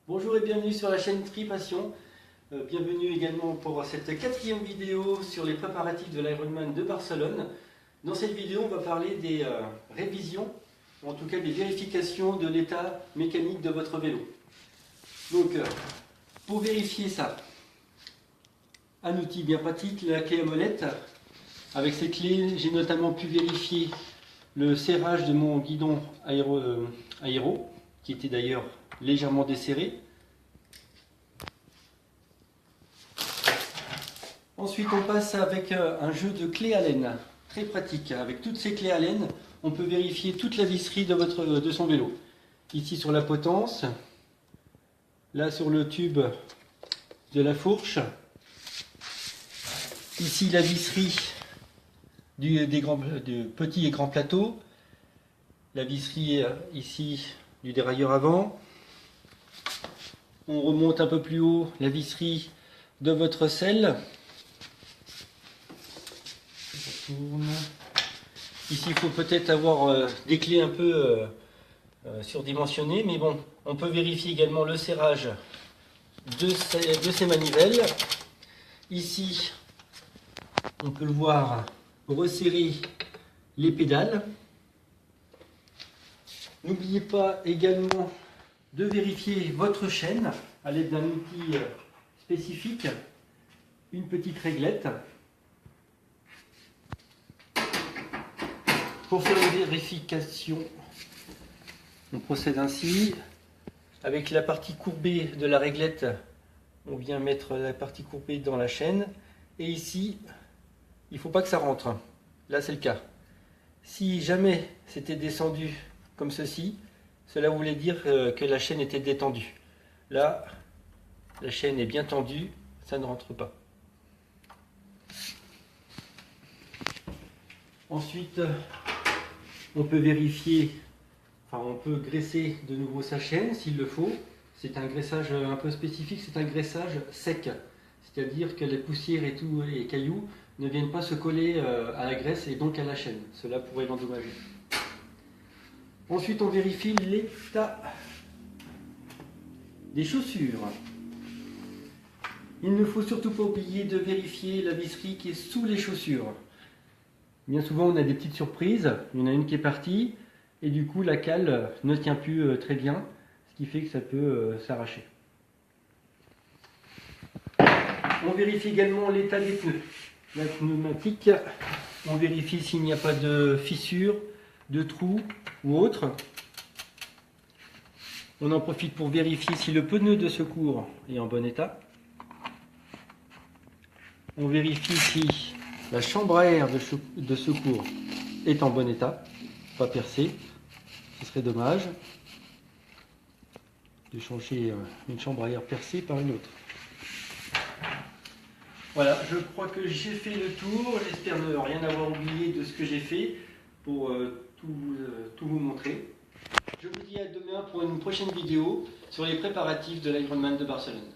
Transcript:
Bonjour et bienvenue sur la chaîne Tripassion. Bienvenue également pour cette quatrième vidéo sur les préparatifs de l'Ironman de Barcelone. Dans cette vidéo, on va parler des révisions, ou en tout cas des vérifications de l'état mécanique de votre vélo. Donc, pour vérifier ça, un outil bien pratique, la clé à molette. Avec ces clés, j'ai notamment pu vérifier le serrage de mon guidon aéro, qui était d'ailleurs légèrement desserré. Ensuite, on passe avec un jeu de clés Allen, très pratique. Avec toutes ces clés Allen, on peut vérifier toute la visserie de son vélo. Ici sur la potence, là sur le tube de la fourche, ici la visserie du petit et grand plateau, la visserie ici du dérailleur avant. On remonte un peu plus haut la visserie de votre selle. Ici, il faut peut-être avoir des clés un peu surdimensionnées, mais bon, on peut vérifier également le serrage de ces manivelles. Ici, on peut le voir, resserrer les pédales. N'oubliez pas également de vérifier votre chaîne à l'aide d'un outil spécifique, une petite réglette. Pour faire une vérification, on procède ainsi. Avec la partie courbée de la réglette, on vient mettre la partie courbée dans la chaîne. Et ici, il ne faut pas que ça rentre. Là, c'est le cas. Si jamais c'était descendu comme ceci, cela voulait dire que la chaîne était détendue. Là, la chaîne est bien tendue, ça ne rentre pas. Ensuite, on peut vérifier, on peut graisser de nouveau sa chaîne s'il le faut. C'est un graissage un peu spécifique, c'est un graissage sec. C'est-à-dire que les poussières et tous les cailloux ne viennent pas se coller à la graisse et donc à la chaîne. Cela pourrait l'endommager. Ensuite, on vérifie l'état des chaussures. Il ne faut surtout pas oublier de vérifier la visserie qui est sous les chaussures. Bien souvent, on a des petites surprises. Il y en a une qui est partie et du coup, la cale ne tient plus très bien, ce qui fait que ça peut s'arracher. On vérifie également l'état des pneus. La pneumatique, on vérifie s'il n'y a pas de fissures, de trous ou autre. On en profite pour vérifier si le pneu de secours est en bon état. On vérifie si la chambre à air de secours est en bon état, pas percée. Ce serait dommage de changer une chambre à air percée par une autre. Voilà, je crois que j'ai fait le tour. J'espère ne rien avoir oublié de ce que j'ai fait pour tout vous montrer. Je vous dis à demain pour une prochaine vidéo sur les préparatifs de l'Ironman de Barcelone.